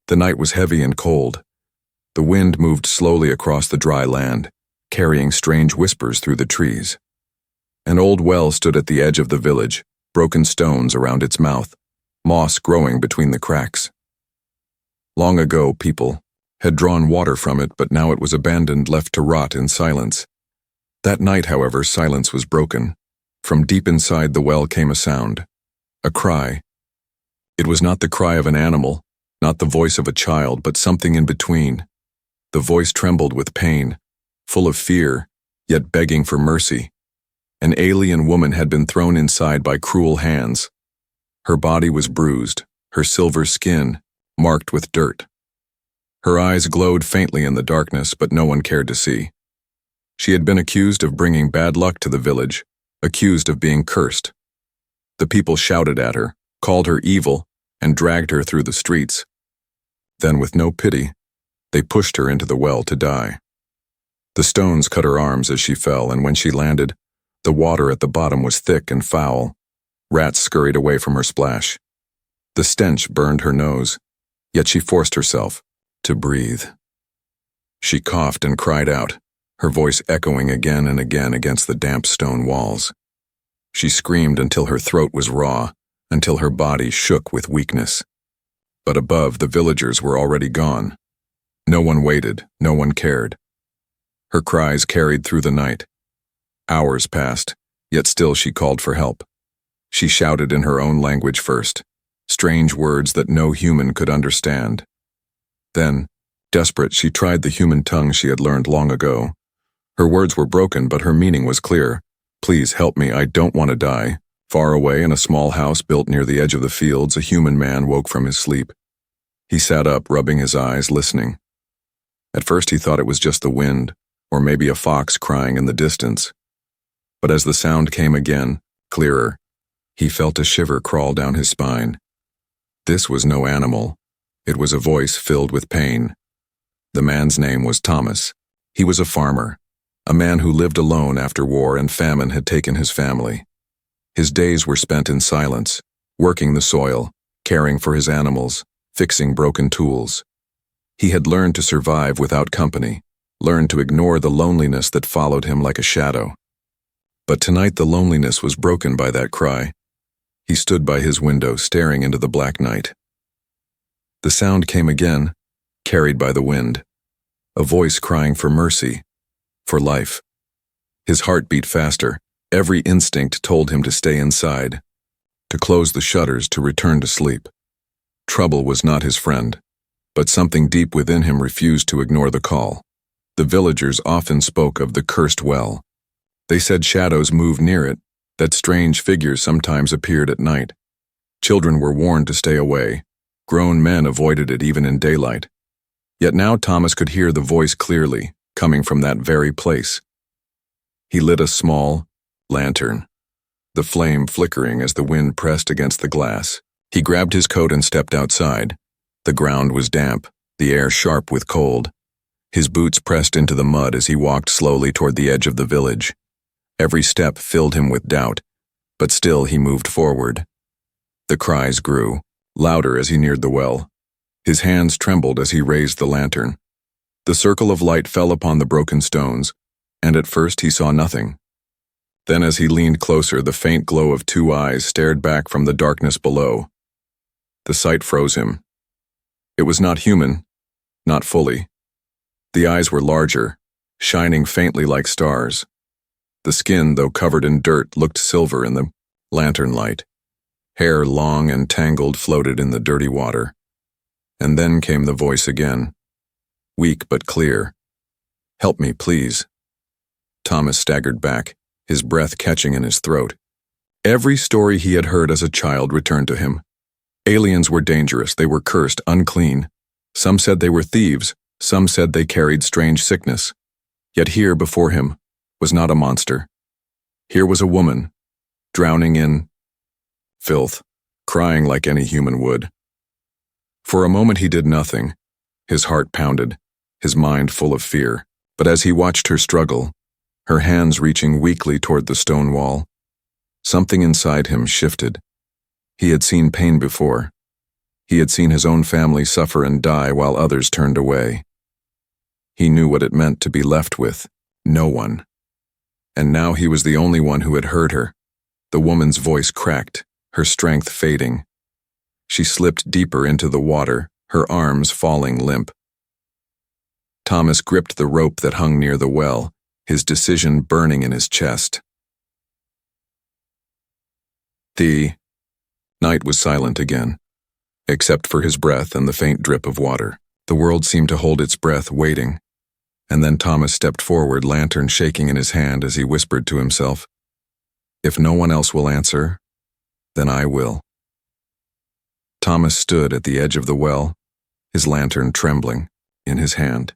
The night was heavy and cold. The wind moved slowly across the dry land, carrying strange whispers through the trees. An old well stood at the edge of the village, broken stones around its mouth, moss growing between the cracks. Long ago, people had drawn water from it, but now it was abandoned, left to rot in silence. That night, however, silence was broken. From deep inside the well came a sound, a cry. It was not the cry of an animal, not the voice of a child, but something in between. The voice trembled with pain, full of fear, yet begging for mercy. An alien woman had been thrown inside by cruel hands. Her body was bruised, her silver skin marked with dirt. Her eyes glowed faintly in the darkness, but no one cared to see. She had been accused of bringing bad luck to the village, accused of being cursed. The people shouted at her, called her evil, and dragged her through the streets. Then, with no pity, they pushed her into the well to die. The stones cut her arms as she fell, and when she landed, the water at the bottom was thick and foul. Rats scurried away from her splash. The stench burned her nose, yet she forced herself to breathe. She coughed and cried out, her voice echoing again and again against the damp stone walls. She screamed until her throat was raw, until her body shook with weakness. But above, the villagers were already gone. No one waited, no one cared. Her cries carried through the night. Hours passed, yet still she called for help. She shouted in her own language first, strange words that no human could understand. Then, desperate, she tried the human tongue she had learned long ago. Her words were broken, but her meaning was clear. Please help me, I don't want to die. Far away, in a small house built near the edge of the fields, a human man woke from his sleep. He sat up, rubbing his eyes, listening. At first he thought it was just the wind, or maybe a fox crying in the distance. But as the sound came again, clearer, he felt a shiver crawl down his spine. This was no animal. It was a voice filled with pain. The man's name was Thomas. He was a farmer, a man who lived alone after war and famine had taken his family. His days were spent in silence, working the soil, caring for his animals, fixing broken tools. He had learned to survive without company, learned to ignore the loneliness that followed him like a shadow. But tonight the loneliness was broken by that cry. He stood by his window, staring into the black night. The sound came again, carried by the wind. A voice crying for mercy, for life. His heart beat faster. Every instinct told him to stay inside, to close the shutters, to return to sleep. Trouble was not his friend, but something deep within him refused to ignore the call. The villagers often spoke of the cursed well. They said shadows moved near it, that strange figures sometimes appeared at night. Children were warned to stay away. Grown men avoided it even in daylight. Yet now Thomas could hear the voice clearly, coming from that very place. He lit a small lantern, the flame flickering as the wind pressed against the glass. He grabbed his coat and stepped outside. The ground was damp, the air sharp with cold. His boots pressed into the mud as he walked slowly toward the edge of the village. Every step filled him with doubt, but still he moved forward. The cries grew, louder as he neared the well. His hands trembled as he raised the lantern. The circle of light fell upon the broken stones, and at first he saw nothing. Then as he leaned closer, the faint glow of two eyes stared back from the darkness below. The sight froze him. It was not human, not fully. The eyes were larger, shining faintly like stars. The skin, though covered in dirt, looked silver in the lantern light. Hair long and tangled floated in the dirty water. And then came the voice again, weak but clear. "Help me, please." Thomas staggered back, his breath catching in his throat. Every story he had heard as a child returned to him. Aliens were dangerous, they were cursed, unclean. Some said they were thieves, some said they carried strange sickness. Yet here before him was not a monster. Here was a woman, drowning in filth, crying like any human would. For a moment he did nothing. His heart pounded, his mind full of fear. But as he watched her struggle, her hands reaching weakly toward the stone wall, something inside him shifted. He had seen pain before. He had seen his own family suffer and die while others turned away. He knew what it meant to be left with no one. And now he was the only one who had heard her. The woman's voice cracked, her strength fading. She slipped deeper into the water, her arms falling limp. Thomas gripped the rope that hung near the well, his decision burning in his chest. The night was silent again, except for his breath and the faint drip of water. The world seemed to hold its breath, waiting. And then Thomas stepped forward, lantern shaking in his hand as he whispered to himself, "If no one else will answer, then I will." Thomas stood at the edge of the well, his lantern trembling in his hand.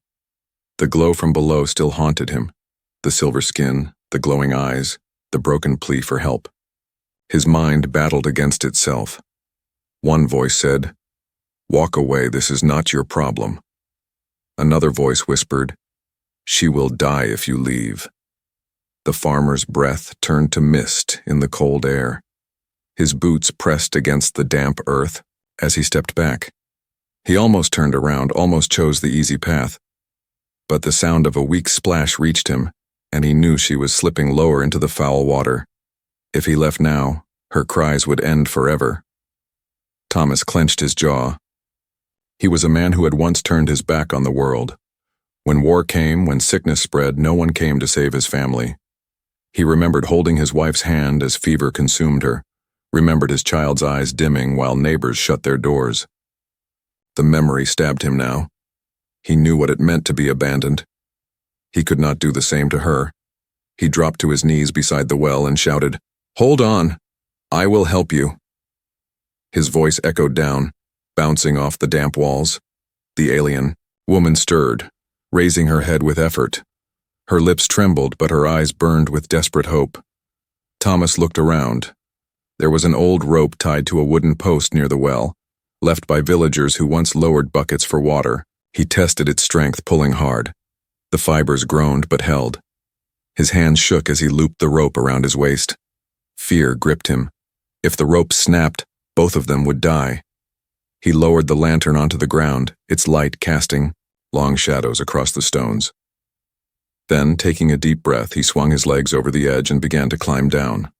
The glow from below still haunted him, the silver skin, the glowing eyes, the broken plea for help. His mind battled against itself. One voice said, "Walk away, this is not your problem." Another voice whispered, "She will die if you leave." The farmer's breath turned to mist in the cold air. His boots pressed against the damp earth as he stepped back. He almost turned around, almost chose the easy path. But the sound of a weak splash reached him, and he knew she was slipping lower into the foul water. If he left now, her cries would end forever. Thomas clenched his jaw. He was a man who had once turned his back on the world. When war came, when sickness spread, no one came to save his family. He remembered holding his wife's hand as fever consumed her, remembered his child's eyes dimming while neighbors shut their doors. The memory stabbed him now. He knew what it meant to be abandoned. He could not do the same to her. He dropped to his knees beside the well and shouted, "Hold on! I will help you." His voice echoed down, bouncing off the damp walls. The alien woman stirred, raising her head with effort. Her lips trembled, but her eyes burned with desperate hope. Thomas looked around. There was an old rope tied to a wooden post near the well, left by villagers who once lowered buckets for water. He tested its strength, pulling hard. The fibers groaned but held. His hands shook as he looped the rope around his waist. Fear gripped him. If the rope snapped, both of them would die. He lowered the lantern onto the ground, its light casting long shadows across the stones. Then, taking a deep breath, he swung his legs over the edge and began to climb down.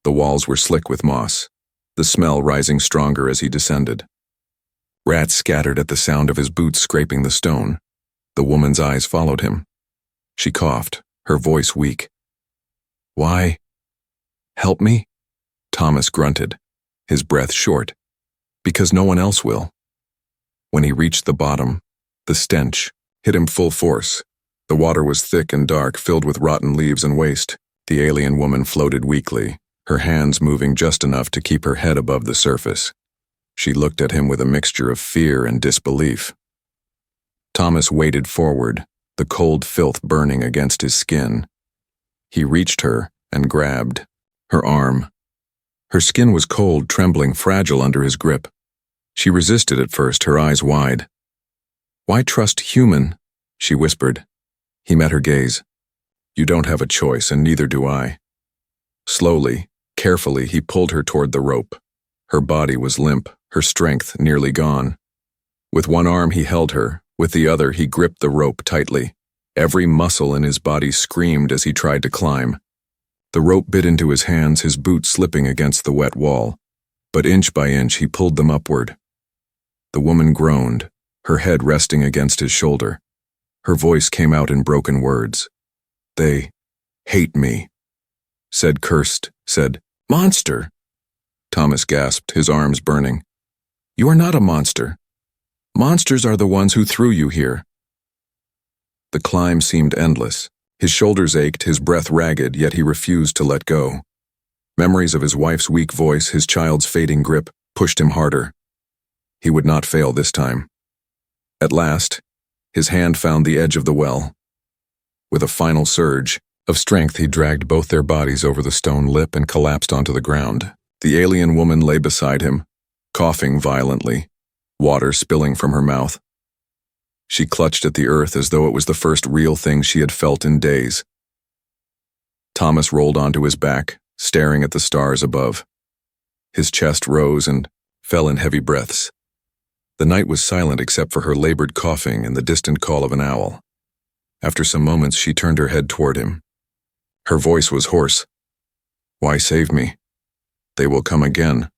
The walls were slick with moss, the smell rising stronger as he descended. Rats scattered at the sound of his boots scraping the stone. The woman's eyes followed him. She coughed, her voice weak. "Why? Help me?" Thomas grunted, his breath short. "Because no one else will." When he reached the bottom, the stench hit him full force. The water was thick and dark, filled with rotten leaves and waste. The alien woman floated weakly, her hands moving just enough to keep her head above the surface. She looked at him with a mixture of fear and disbelief. Thomas waded forward, the cold filth burning against his skin. He reached her and grabbed her arm. Her skin was cold, trembling, fragile under his grip. She resisted at first, her eyes wide. "Why trust human?" she whispered. He met her gaze. "You don't have a choice, and neither do I." Slowly, carefully, he pulled her toward the rope. Her body was limp, her strength nearly gone. With one arm he held her, with the other he gripped the rope tightly. Every muscle in his body screamed as he tried to climb. The rope bit into his hands, his boots slipping against the wet wall. But inch by inch he pulled them upward. The woman groaned, her head resting against his shoulder. Her voice came out in broken words. "They hate me," said cursed, said, "Monster!" Thomas gasped, his arms burning. "You are not a monster. Monsters are the ones who threw you here." The climb seemed endless. His shoulders ached, his breath ragged, yet he refused to let go. Memories of his wife's weak voice, his child's fading grip, pushed him harder. He would not fail this time. At last, his hand found the edge of the well. With a final surge of strength, he dragged both their bodies over the stone lip and collapsed onto the ground. The alien woman lay beside him, coughing violently, water spilling from her mouth. She clutched at the earth as though it was the first real thing she had felt in days. Thomas rolled onto his back, staring at the stars above. His chest rose and fell in heavy breaths. The night was silent except for her labored coughing and the distant call of an owl. After some moments, she turned her head toward him. Her voice was hoarse. "Why save me? They will come again.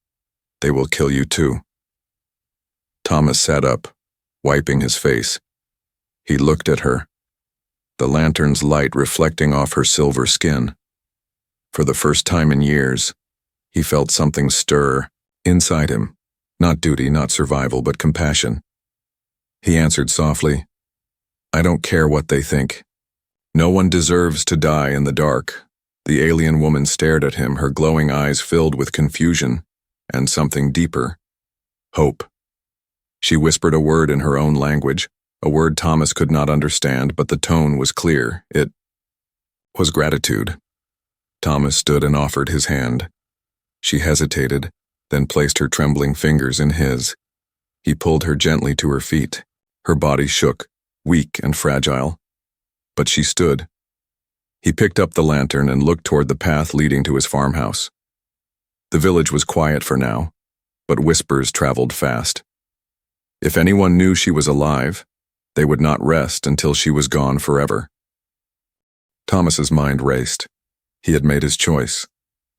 They will kill you too." Thomas sat up, wiping his face. He looked at her, the lantern's light reflecting off her silver skin. For the first time in years, he felt something stir inside him. Not duty, not survival, but compassion. He answered softly, "I don't care what they think. No one deserves to die in the dark." The alien woman stared at him, her glowing eyes filled with confusion and something deeper, hope. She whispered a word in her own language, a word Thomas could not understand, but the tone was clear. It was gratitude. Thomas stood and offered his hand. She hesitated, then placed her trembling fingers in his. He pulled her gently to her feet. Her body shook, weak and fragile. But she stood. He picked up the lantern and looked toward the path leading to his farmhouse. The village was quiet for now, but whispers traveled fast. If anyone knew she was alive, they would not rest until she was gone forever. Thomas's mind raced. He had made his choice.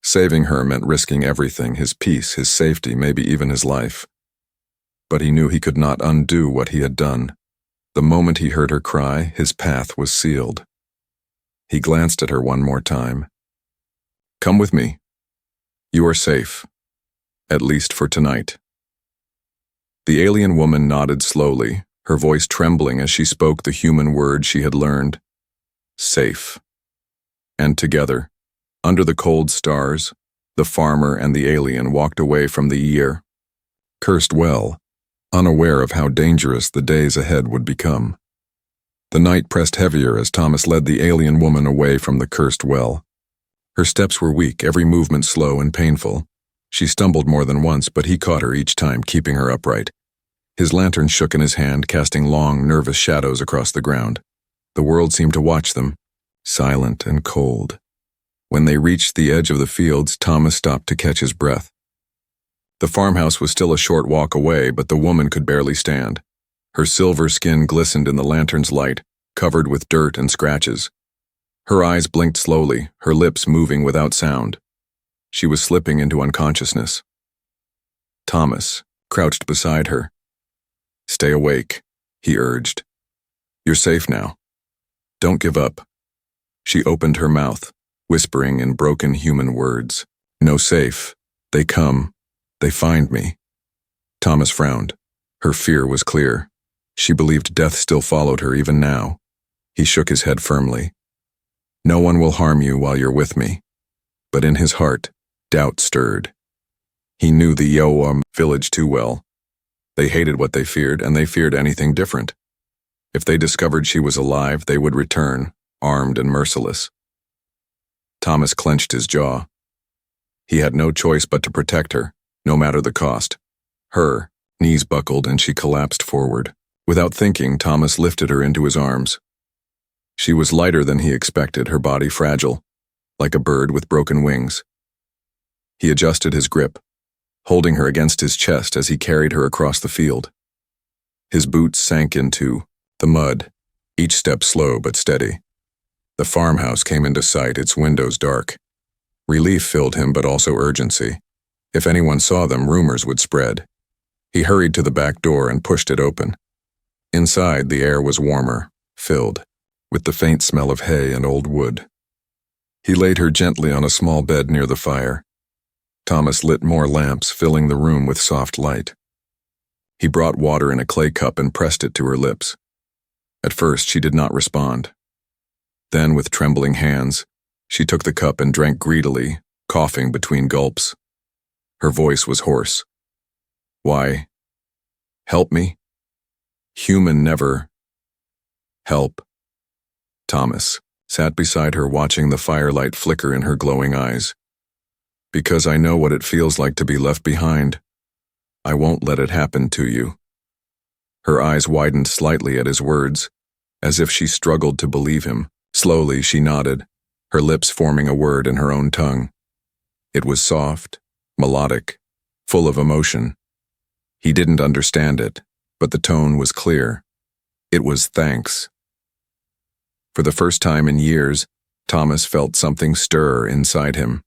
Saving her meant risking everything, his peace, his safety, maybe even his life. But he knew he could not undo what he had done. The moment he heard her cry, his path was sealed. He glanced at her one more time. "Come with me. You are safe, at least for tonight." The alien woman nodded slowly, her voice trembling as she spoke the human word she had learned. Safe. And together, under the cold stars, the farmer and the alien walked away from the cursed well, unaware of how dangerous the days ahead would become. The night pressed heavier as Thomas led the alien woman away from the cursed well. Her steps were weak, every movement slow and painful. She stumbled more than once, but he caught her each time, keeping her upright. His lantern shook in his hand, casting long, nervous shadows across the ground. The world seemed to watch them, silent and cold. When they reached the edge of the fields, Thomas stopped to catch his breath. The farmhouse was still a short walk away, but the woman could barely stand. Her silver skin glistened in the lantern's light, covered with dirt and scratches. Her eyes blinked slowly, her lips moving without sound. She was slipping into unconsciousness. Thomas crouched beside her. "Stay awake," he urged. "You're safe now. Don't give up." She opened her mouth, whispering in broken human words. "No safe. They come. They find me." Thomas frowned. Her fear was clear. She believed death still followed her even now. He shook his head firmly. "No one will harm you while you're with me." But in his heart, doubt stirred. He knew the Yoam village too well. They hated what they feared, and they feared anything different. If they discovered she was alive, they would return, armed and merciless. Thomas clenched his jaw. He had no choice but to protect her, no matter the cost. Her knees buckled and she collapsed forward. Without thinking, Thomas lifted her into his arms. She was lighter than he expected, her body fragile, like a bird with broken wings. He adjusted his grip, holding her against his chest as he carried her across the field. His boots sank into the mud, each step slow but steady. The farmhouse came into sight, its windows dark. Relief filled him, but also urgency. If anyone saw them, rumors would spread. He hurried to the back door and pushed it open. Inside, the air was warmer, filled with the faint smell of hay and old wood. He laid her gently on a small bed near the fire. Thomas lit more lamps, filling the room with soft light. He brought water in a clay cup and pressed it to her lips. At first, she did not respond. Then, with trembling hands, she took the cup and drank greedily, coughing between gulps. Her voice was hoarse. "Why? Help me? Human never. Help." Thomas sat beside her, watching the firelight flicker in her glowing eyes. "Because I know what it feels like to be left behind. I won't let it happen to you." Her eyes widened slightly at his words, as if she struggled to believe him. Slowly, she nodded, her lips forming a word in her own tongue. It was soft, melodic, full of emotion. He didn't understand it, but the tone was clear. It was thanks. For the first time in years, Thomas felt something stir inside him.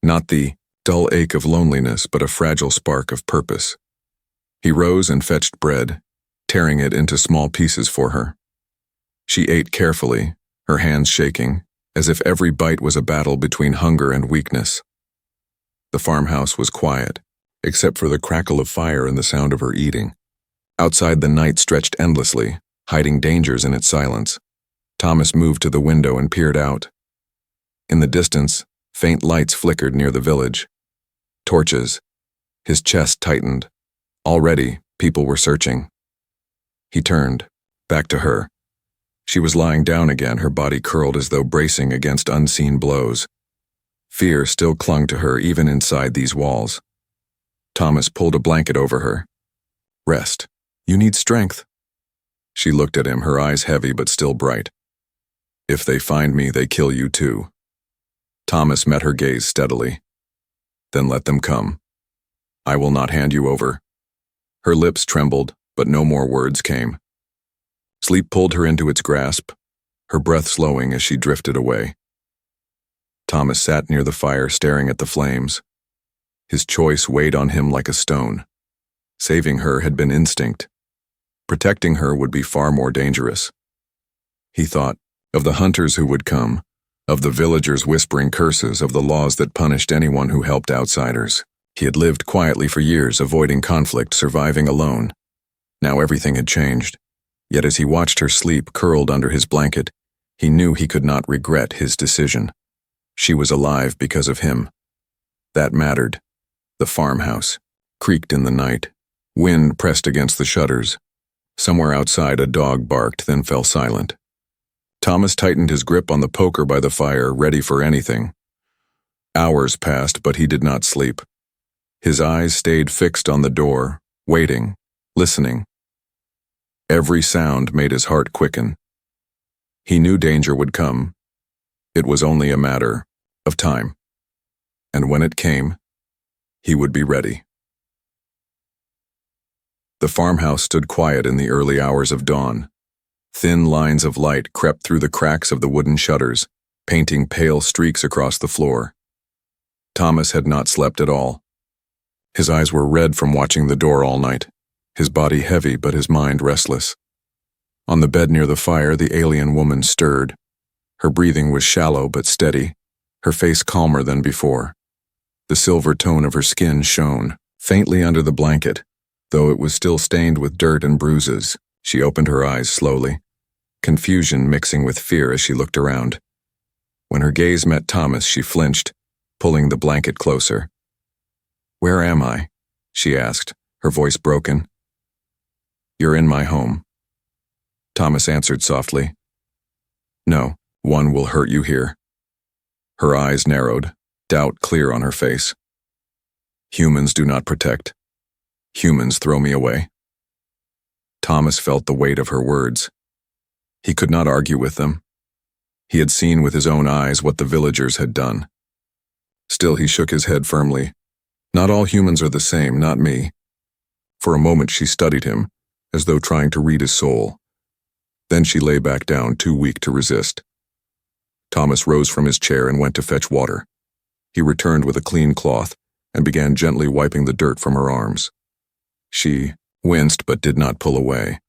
Not the dull ache of loneliness, but a fragile spark of purpose. He rose and fetched bread, tearing it into small pieces for her. She ate carefully, her hands shaking, as if every bite was a battle between hunger and weakness. The farmhouse was quiet, except for the crackle of fire and the sound of her eating. Outside, the night stretched endlessly, hiding dangers in its silence. Thomas moved to the window and peered out. In the distance, faint lights flickered near the village. Torches. His chest tightened. Already, people were searching. He turned, back to her. She was lying down again, her body curled as though bracing against unseen blows. Fear still clung to her even inside these walls. Thomas pulled a blanket over her. Rest. You need strength. She looked at him, her eyes heavy but still bright. If they find me, they kill you too. Thomas met her gaze steadily. Then let them come. I will not hand you over. Her lips trembled, but no more words came. Sleep pulled her into its grasp, her breath slowing as she drifted away. Thomas sat near the fire, staring at the flames. His choice weighed on him like a stone. Saving her had been instinct. Protecting her would be far more dangerous. He thought of the hunters who would come, of the villagers whispering curses, of the laws that punished anyone who helped outsiders. He had lived quietly for years, avoiding conflict, surviving alone. Now everything had changed. Yet as he watched her sleep, curled under his blanket, he knew he could not regret his decision. She was alive because of him. That mattered. The farmhouse creaked in the night. Wind pressed against the shutters. Somewhere outside, a dog barked, then fell silent. Thomas tightened his grip on the poker by the fire, ready for anything. Hours passed, but he did not sleep. His eyes stayed fixed on the door, waiting, listening. Every sound made his heart quicken. He knew danger would come. It was only a matter of time. And when it came, he would be ready. The farmhouse stood quiet in the early hours of dawn. Thin lines of light crept through the cracks of the wooden shutters, painting pale streaks across the floor. Thomas had not slept at all. His eyes were red from watching the door all night, his body heavy but his mind restless. On the bed near the fire, the alien woman stirred. Her breathing was shallow but steady, her face calmer than before. The silver tone of her skin shone, faintly under the blanket, though it was still stained with dirt and bruises. She opened her eyes slowly, confusion mixing with fear as she looked around. When her gaze met Thomas, she flinched, pulling the blanket closer. "Where am I?" she asked, her voice broken. "You're in my home." Thomas answered softly. "No, one will hurt you here." Her eyes narrowed, doubt clear on her face. "Humans do not protect. Humans throw me away." Thomas felt the weight of her words. He could not argue with them. He had seen with his own eyes what the villagers had done. Still, he shook his head firmly. "Not all humans are the same, not me." For a moment she studied him, as though trying to read his soul. Then she lay back down, too weak to resist. Thomas rose from his chair and went to fetch water. He returned with a clean cloth and began gently wiping the dirt from her arms. She winced but did not pull away.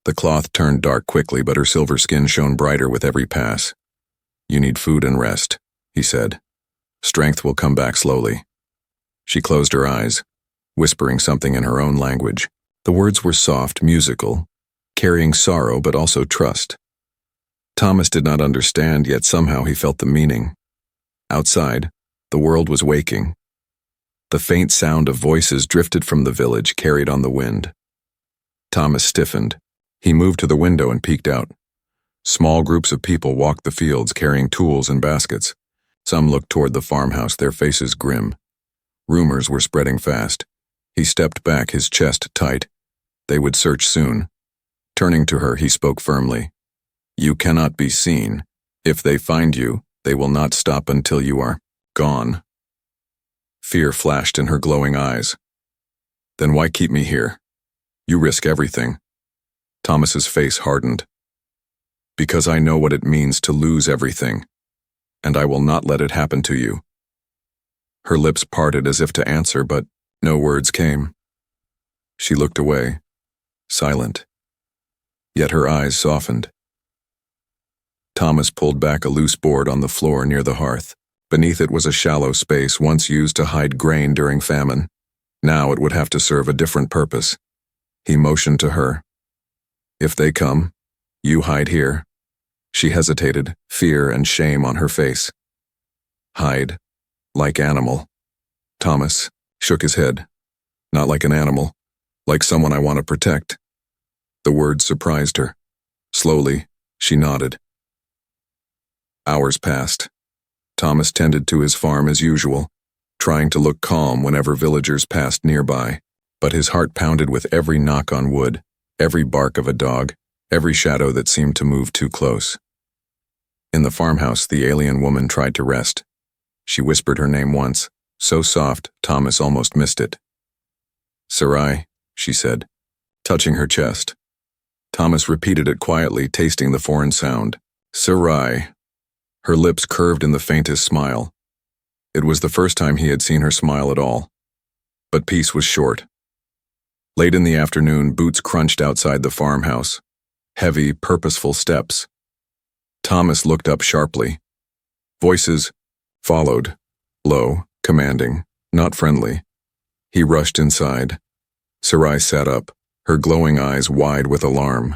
The cloth turned dark quickly, but her silver skin shone brighter with every pass. "You need food and rest," he said. "Strength will come back slowly." She closed her eyes, whispering something in her own language. The words were soft, musical, carrying sorrow but also trust. Thomas did not understand, yet somehow he felt the meaning. Outside, the world was waking. The faint sound of voices drifted from the village, carried on the wind. Thomas stiffened. He moved to the window and peeked out. Small groups of people walked the fields, carrying tools and baskets. Some looked toward the farmhouse, their faces grim. Rumors were spreading fast. He stepped back, his chest tight. They would search soon. Turning to her, he spoke firmly. "You cannot be seen. If they find you, they will not stop until you are gone." Fear flashed in her glowing eyes. "Then why keep me here?" You risk everything. Thomas's face hardened. Because I know what it means to lose everything, and I will not let it happen to you. Her lips parted as if to answer, but no words came. She looked away, silent. Yet her eyes softened. Thomas pulled back a loose board on the floor near the hearth. Beneath it was a shallow space once used to hide grain during famine. Now it would have to serve a different purpose. He motioned to her. If they come, you hide here. She hesitated, fear and shame on her face. Hide, like animal. Thomas shook his head. Not like an animal, like someone I want to protect. The words surprised her. Slowly, she nodded. Hours passed. Thomas tended to his farm as usual, trying to look calm whenever villagers passed nearby, but his heart pounded with every knock on wood, every bark of a dog, every shadow that seemed to move too close. In the farmhouse, the alien woman tried to rest. She whispered her name once, so soft Thomas almost missed it. Sarai, she said, touching her chest. Thomas repeated it quietly, tasting the foreign sound. Sarai. Her lips curved in the faintest smile. It was the first time he had seen her smile at all. But peace was short. Late in the afternoon, boots crunched outside the farmhouse. Heavy, purposeful steps. Thomas looked up sharply. Voices followed, low, commanding, not friendly. He rushed inside. Sarai sat up, her glowing eyes wide with alarm.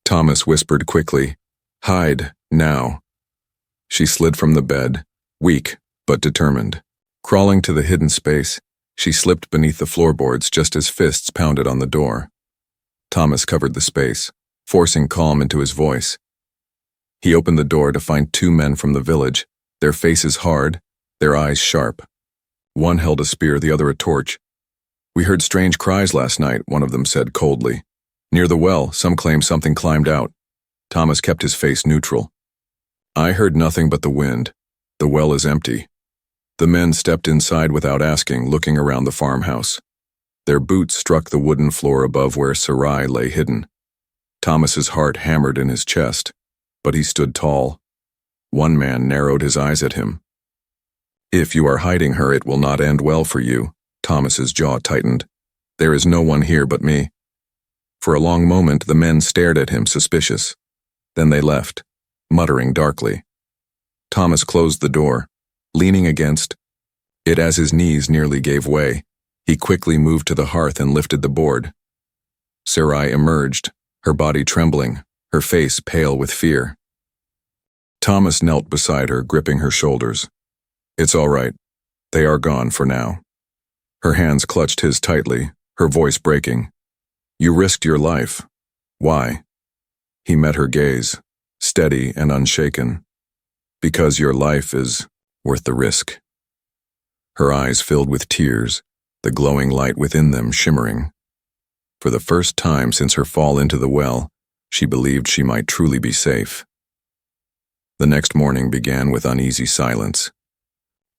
Thomas whispered quickly, "Hide, now." She slid from the bed, weak but determined. Crawling to the hidden space, she slipped beneath the floorboards just as fists pounded on the door. Thomas covered the space, forcing calm into his voice. He opened the door to find two men from the village, their faces hard, their eyes sharp. One held a spear, the other a torch. "We heard strange cries last night," one of them said coldly. "Near the well, some claim something climbed out." Thomas kept his face neutral. "I heard nothing but the wind. The well is empty." The men stepped inside without asking, looking around the farmhouse. Their boots struck the wooden floor above where Sarai lay hidden. Thomas's heart hammered in his chest, but he stood tall. One man narrowed his eyes at him. "If you are hiding her, it will not end well for you." Thomas's jaw tightened. "There is no one here but me." For a long moment, the men stared at him, suspicious. Then they left, muttering darkly. Thomas closed the door, leaning against it as his knees nearly gave way. He quickly moved to the hearth and lifted the board. Sarai emerged, her body trembling, her face pale with fear. Thomas knelt beside her, gripping her shoulders. "It's all right. They are gone for now." Her hands clutched his tightly, her voice breaking. "You risked your life. Why?" He met her gaze, steady and unshaken. "Because your life is worth the risk." Her eyes filled with tears, the glowing light within them shimmering. For the first time since her fall into the well, she believed she might truly be safe. The next morning began with uneasy silence.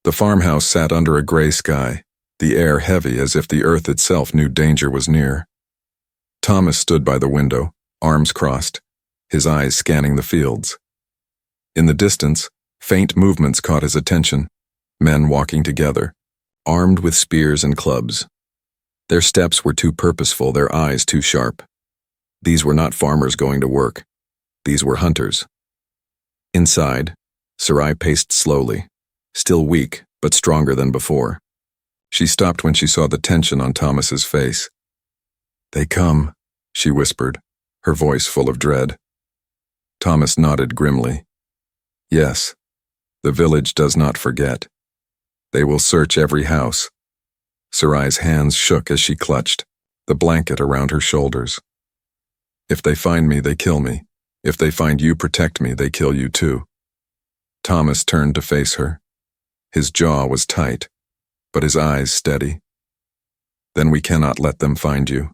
The farmhouse sat under a gray sky, the air heavy as if the earth itself knew danger was near. Thomas stood by the window, arms crossed, his eyes scanning the fields. In the distance, faint movements caught his attention, men walking together, armed with spears and clubs. Their steps were too purposeful, their eyes too sharp. These were not farmers going to work. These were hunters. Inside, Sarai paced slowly, still weak but stronger than before. She stopped when she saw the tension on Thomas's face. "They come," she whispered, her voice full of dread. Thomas nodded grimly. "Yes, the village does not forget. They will search every house." Sarai's hands shook as she clutched, the blanket around her shoulders. "If they find me, they kill me. If they find you, protect me, they kill you too." Thomas turned to face her. His jaw was tight, but his eyes steady. "Then we cannot let them find you."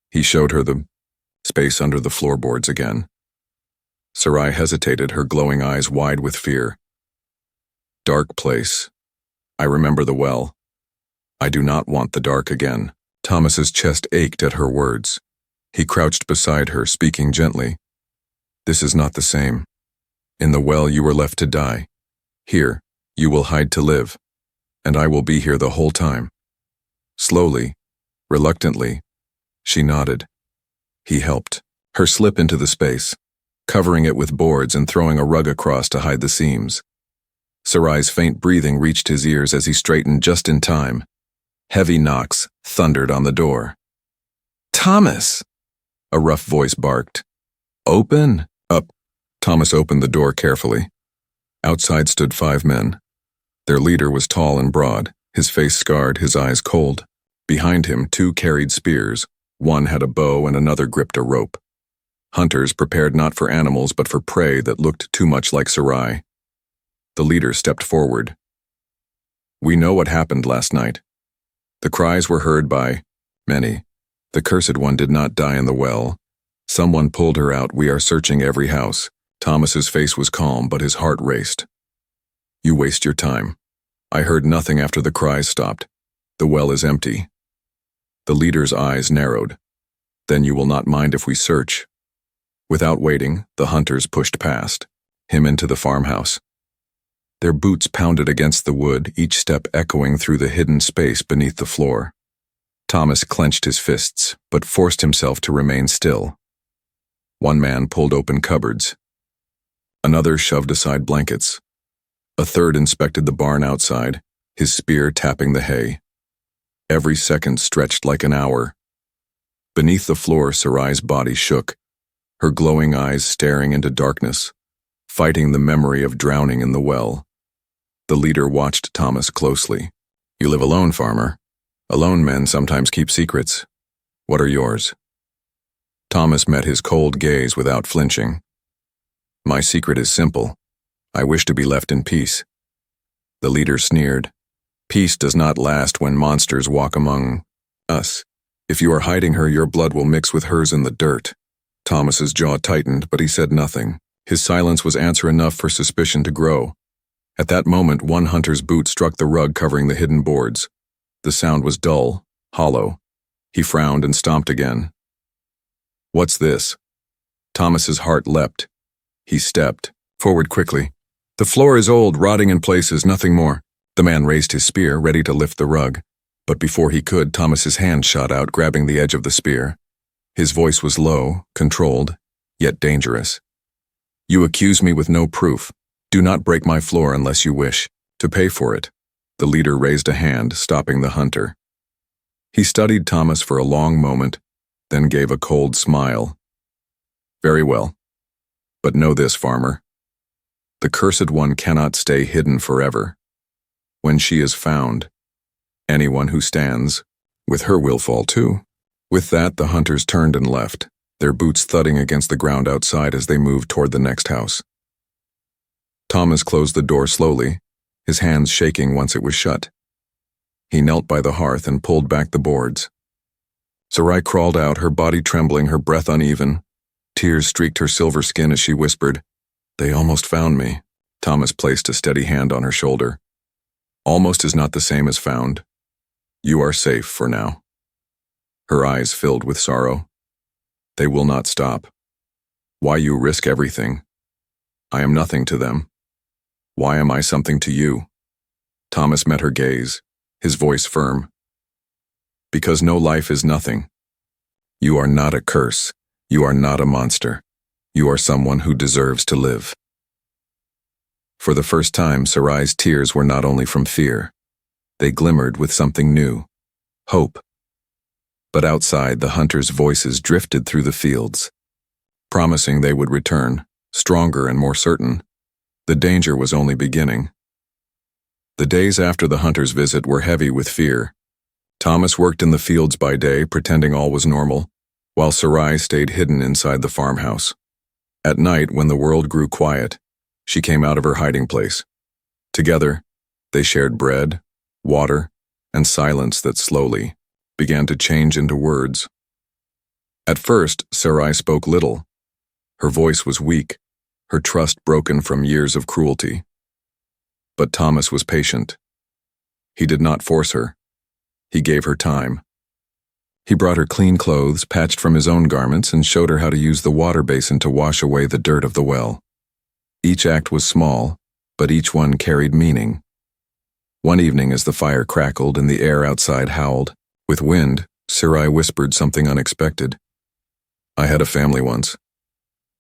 He showed her the space under the floorboards again. Sarai hesitated, her glowing eyes wide with fear. "Dark place. I remember the well. I do not want the dark again." Thomas's chest ached at her words. He crouched beside her, speaking gently. This is not the same. In the well you were left to die. Here, you will hide to live. And I will be here the whole time. Slowly, reluctantly, she nodded. He helped her slip into the space, covering it with boards and throwing a rug across to hide the seams. Sarai's faint breathing reached his ears as he straightened just in time. Heavy knocks thundered on the door. "Thomas!" a rough voice barked. "Open up." Thomas opened the door carefully. Outside stood 5 men. Their leader was tall and broad, his face scarred, his eyes cold. Behind him, 2 carried spears. One had a bow and another gripped a rope. Hunters prepared not for animals but for prey that looked too much like Sarai. The leader stepped forward. "We know what happened last night." The cries were heard by many. The cursed one did not die in the well. Someone pulled her out. We are searching every house. Thomas's face was calm, but his heart raced. "You waste your time. I heard nothing after the cries stopped. The well is empty." The leader's eyes narrowed. "Then you will not mind if we search." Without waiting, the hunters pushed past him into the farmhouse. Their boots pounded against the wood, each step echoing through the hidden space beneath the floor. Thomas clenched his fists, but forced himself to remain still. One man pulled open cupboards. Another shoved aside blankets. A third inspected the barn outside, his spear tapping the hay. Every second stretched like an hour. Beneath the floor, Sarai's body shook, her glowing eyes staring into darkness, fighting the memory of drowning in the well. The leader watched Thomas closely. "You live alone, farmer. Alone men sometimes keep secrets. What are yours?" Thomas met his cold gaze without flinching. "My secret is simple. I wish to be left in peace." The leader sneered. "Peace does not last when monsters walk among us. If you are hiding her, your blood will mix with hers in the dirt." Thomas's jaw tightened, but he said nothing. His silence was answer enough for suspicion to grow. At that moment, one hunter's boot struck the rug covering the hidden boards. The sound was dull, hollow. He frowned and stomped again. "What's this?" Thomas's heart leapt. He stepped forward quickly. "The floor is old, rotting in places, nothing more." The man raised his spear, ready to lift the rug. But before he could, Thomas's hand shot out, grabbing the edge of the spear. His voice was low, controlled, yet dangerous. "You accuse me with no proof. Do not break my floor unless you wish to pay for it." The leader raised a hand, stopping the hunter. He studied Thomas for a long moment, then gave a cold smile. "Very well. But know this, farmer. The cursed one cannot stay hidden forever. When she is found, anyone who stands with her will fall too." With that, the hunters turned and left, their boots thudding against the ground outside as they moved toward the next house. Thomas closed the door slowly, his hands shaking once it was shut. He knelt by the hearth and pulled back the boards. Sarai crawled out, her body trembling, her breath uneven. Tears streaked her silver skin as she whispered, "They almost found me." Thomas placed a steady hand on her shoulder. "Almost is not the same as found. You are safe for now." Her eyes filled with sorrow. "They will not stop. Why you risk everything? I am nothing to them. Why am I something to you?" Thomas met her gaze, his voice firm. "Because no life is nothing. You are not a curse. You are not a monster. You are someone who deserves to live." For the first time, Sarai's tears were not only from fear. They glimmered with something new, hope. But outside, the hunters' voices drifted through the fields, promising they would return, stronger and more certain. The danger was only beginning. The days after the hunters' visit were heavy with fear. Thomas worked in the fields by day, pretending all was normal, while Sarai stayed hidden inside the farmhouse. At night, when the world grew quiet, she came out of her hiding place. Together, they shared bread, water, and silence that slowly began to change into words. At first, Sarai spoke little. Her voice was weak, her trust broken from years of cruelty. But Thomas was patient. He did not force her. He gave her time. He brought her clean clothes, patched from his own garments, and showed her how to use the water basin to wash away the dirt of the well. Each act was small, but each one carried meaning. One evening, as the fire crackled and the air outside howled, with wind, Sarai whispered something unexpected. "I had a family once."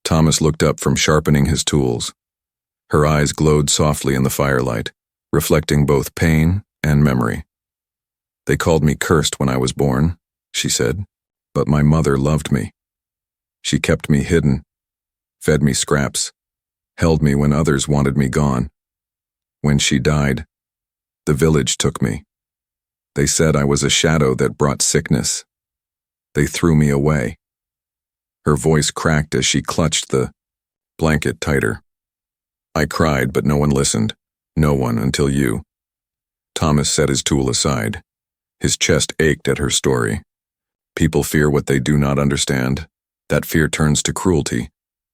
Thomas looked up from sharpening his tools. Her eyes glowed softly in the firelight, reflecting both pain and memory. "They called me cursed when I was born," she said, "but my mother loved me. She kept me hidden, fed me scraps, held me when others wanted me gone. When she died, the village took me. They said I was a shadow that brought sickness. They threw me away." Her voice cracked as she clutched the blanket tighter. "I cried, but no one listened. No one until you." Thomas set his tool aside. His chest ached at her story. People fear what they do not understand. That fear turns to cruelty.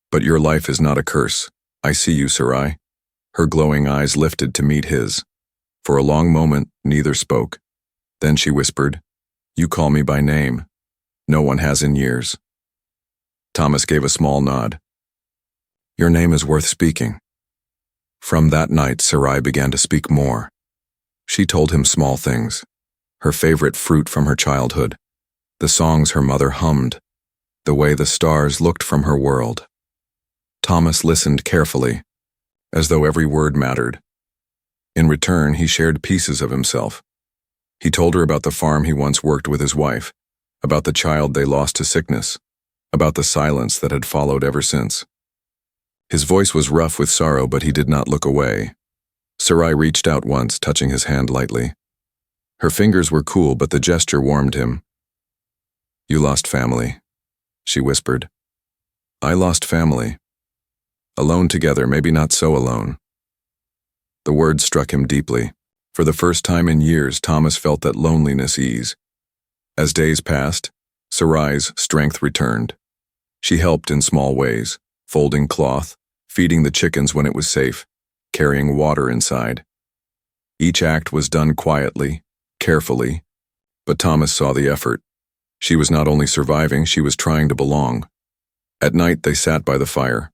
But your life is not a curse. I see you, Sarai. Her glowing eyes lifted to meet his. For a long moment, neither spoke. Then she whispered, "You call me by name. No one has in years." Thomas gave a small nod. "Your name is worth speaking." From that night, Sarai began to speak more. She told him small things. Her favorite fruit from her childhood. The songs her mother hummed. The way the stars looked from her world. Thomas listened carefully, as though every word mattered. In return, he shared pieces of himself. He told her about the farm he once worked with his wife, about the child they lost to sickness, about the silence that had followed ever since. His voice was rough with sorrow, but he did not look away. Sarai reached out once, touching his hand lightly. Her fingers were cool, but the gesture warmed him. "You lost family," she whispered. "I lost family. Alone together, maybe not so alone." The words struck him deeply. For the first time in years, Thomas felt that loneliness ease. As days passed, Sarai's strength returned. She helped in small ways, folding cloth, feeding the chickens when it was safe, carrying water inside. Each act was done quietly, carefully, but Thomas saw the effort. She was not only surviving, she was trying to belong. At night, they sat by the fire.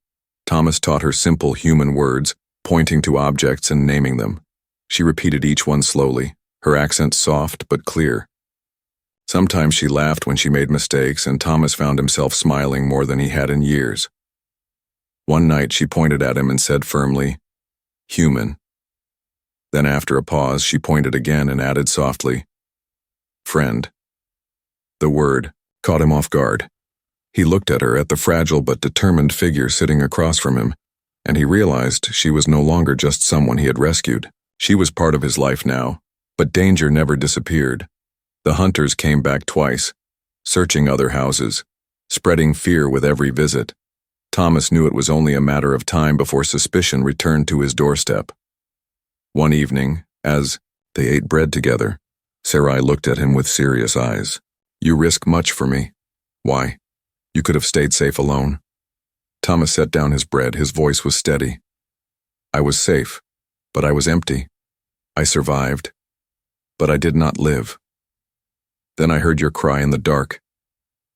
Thomas taught her simple human words, pointing to objects and naming them. She repeated each one slowly, her accent soft but clear. Sometimes she laughed when she made mistakes, and Thomas found himself smiling more than he had in years. One night she pointed at him and said firmly, "Human." Then after a pause, she pointed again and added softly, "Friend." The word caught him off guard. He looked at her, at the fragile but determined figure sitting across from him, and he realized she was no longer just someone he had rescued. She was part of his life now, but danger never disappeared. The hunters came back twice, searching other houses, spreading fear with every visit. Thomas knew it was only a matter of time before suspicion returned to his doorstep. One evening, as they ate bread together, Sarai looked at him with serious eyes. "You risk much for me. Why? You could have stayed safe alone." Thomas set down his bread. His voice was steady. "I was safe, but I was empty. I survived, but I did not live. Then I heard your cry in the dark.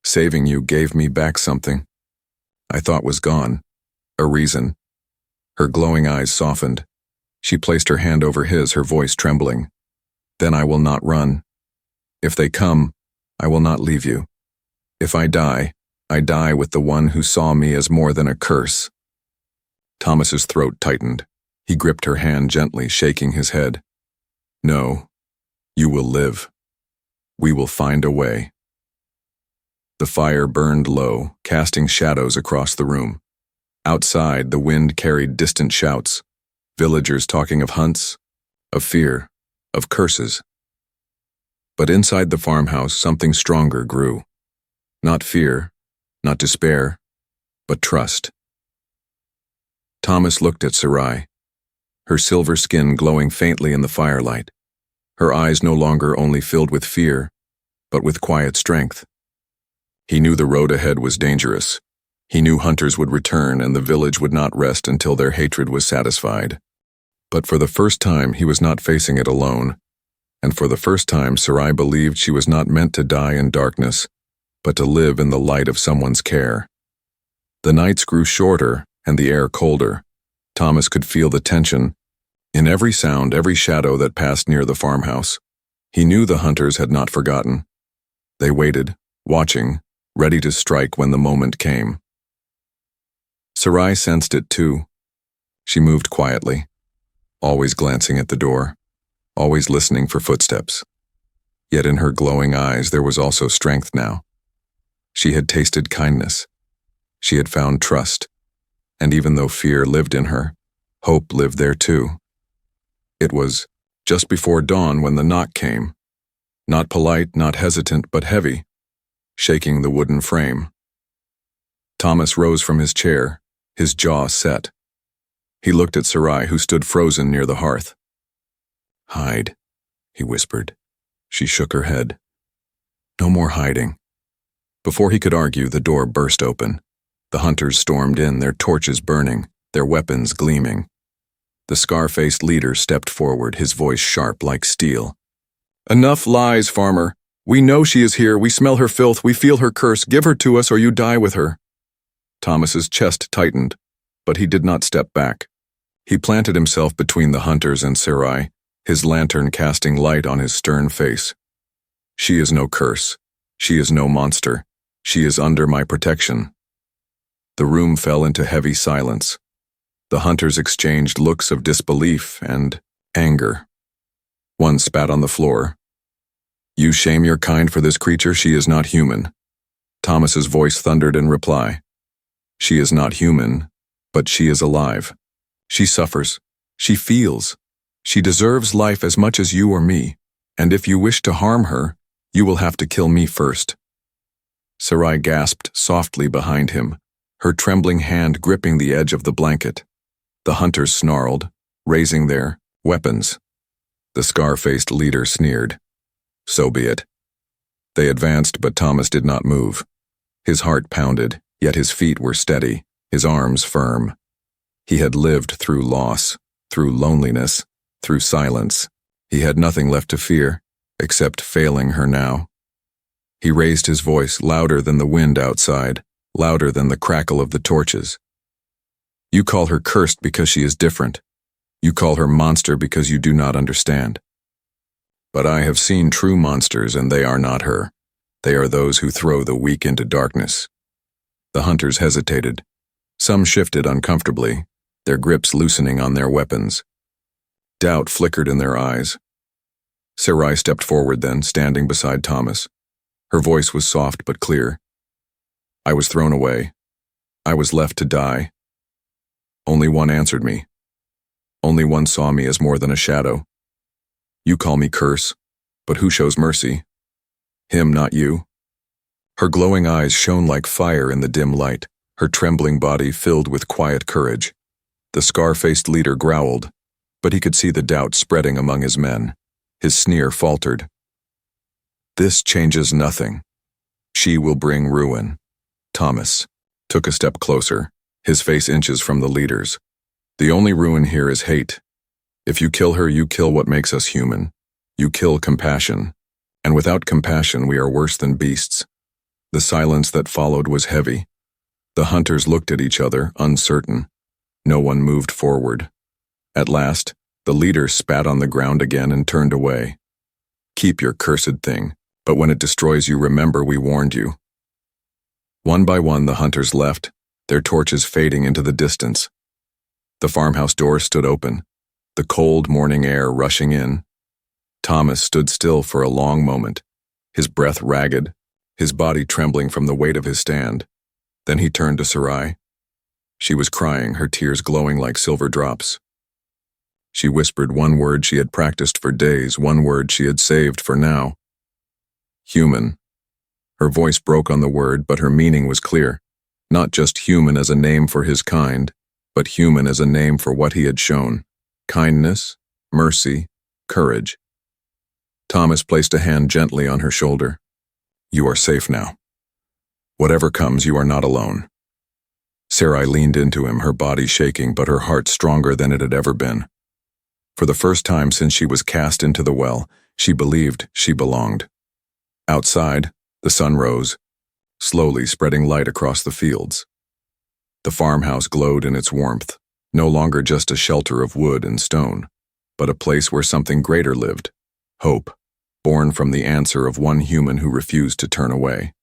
Saving you gave me back something I thought was gone, a reason." Her glowing eyes softened. She placed her hand over his, her voice trembling. "Then I will not run. If they come, I will not leave you. If I die with the one who saw me as more than a curse." Thomas's throat tightened. He gripped her hand gently, shaking his head. "No, you will live. We will find a way." The fire burned low, casting shadows across the room. Outside, the wind carried distant shouts, villagers talking of hunts, of fear, of curses. But inside the farmhouse, something stronger grew. Not fear, not despair, but trust. Thomas looked at Sarai, her silver skin glowing faintly in the firelight, her eyes no longer only filled with fear, but with quiet strength. He knew the road ahead was dangerous. He knew hunters would return and the village would not rest until their hatred was satisfied. But for the first time, he was not facing it alone, and for the first time Sarai believed she was not meant to die in darkness, but to live in the light of someone's care. The nights grew shorter and the air colder. Thomas could feel the tension in every sound, every shadow that passed near the farmhouse. He knew the hunters had not forgotten. They waited, watching, ready to strike when the moment came. Sarai sensed it too. She moved quietly, always glancing at the door, always listening for footsteps. Yet in her glowing eyes there was also strength now. She had tasted kindness. She had found trust. And even though fear lived in her, hope lived there too. It was just before dawn when the knock came. Not polite, not hesitant, but heavy, shaking the wooden frame. Thomas rose from his chair, his jaw set. He looked at Sarai, who stood frozen near the hearth. "Hide," he whispered. She shook her head. "No more hiding." Before he could argue, the door burst open. The hunters stormed in, their torches burning, their weapons gleaming. The scar-faced leader stepped forward, his voice sharp like steel. "Enough lies, farmer. We know she is here. We smell her filth. We feel her curse. Give her to us or you die with her." Thomas's chest tightened, but he did not step back. He planted himself between the hunters and Sarai, his lantern casting light on his stern face. "She is no curse. She is no monster. She is under my protection." The room fell into heavy silence. The hunters exchanged looks of disbelief and anger. One spat on the floor. "You shame your kind for this creature? She is not human." Thomas's voice thundered in reply. "She is not human, but she is alive. She suffers. She feels. She deserves life as much as you or me, and if you wish to harm her, you will have to kill me first." Sarai gasped softly behind him, her trembling hand gripping the edge of the blanket. The hunters snarled, raising their weapons. The scar-faced leader sneered. "So be it." They advanced, but Thomas did not move. His heart pounded, yet his feet were steady, his arms firm. He had lived through loss, through loneliness, through silence. He had nothing left to fear, except failing her now. He raised his voice louder than the wind outside, louder than the crackle of the torches. "You call her cursed because she is different. You call her monster because you do not understand. But I have seen true monsters, and they are not her. They are those who throw the weak into darkness." The hunters hesitated. Some shifted uncomfortably, their grips loosening on their weapons. Doubt flickered in their eyes. Sarai stepped forward then, standing beside Thomas. Her voice was soft but clear. "I was thrown away. I was left to die. Only one answered me. Only one saw me as more than a shadow. You call me curse, but who shows mercy? Him, not you." Her glowing eyes shone like fire in the dim light, her trembling body filled with quiet courage. The scar-faced leader growled, but he could see the doubt spreading among his men. His sneer faltered. "This changes nothing. She will bring ruin." Thomas took a step closer, his face inches from the leader's. "The only ruin here is hate. If you kill her, you kill what makes us human. You kill compassion. And without compassion, we are worse than beasts." The silence that followed was heavy. The hunters looked at each other, uncertain. No one moved forward. At last, the leader spat on the ground again and turned away. "Keep your cursed thing, but when it destroys you, remember we warned you." One by one, the hunters left, their torches fading into the distance. The farmhouse door stood open, the cold morning air rushing in. Thomas stood still for a long moment, his breath ragged, his body trembling from the weight of his stand. Then he turned to Sarai. She was crying, her tears glowing like silver drops. She whispered one word she had practiced for days, one word she had saved for now. "Human." Her voice broke on the word, but her meaning was clear. Not just human as a name for his kind, but human as a name for what he had shown. Kindness, mercy, courage. Thomas placed a hand gently on her shoulder. "You are safe now. Whatever comes, you are not alone." Sarai leaned into him, her body shaking, but her heart stronger than it had ever been. For the first time since she was cast into the well, She believed she belonged. Outside, the sun rose, slowly spreading light across the fields. The farmhouse glowed in its warmth, no longer just a shelter of wood and stone, but a place where something greater lived, hope, born from the answer of one human who refused to turn away.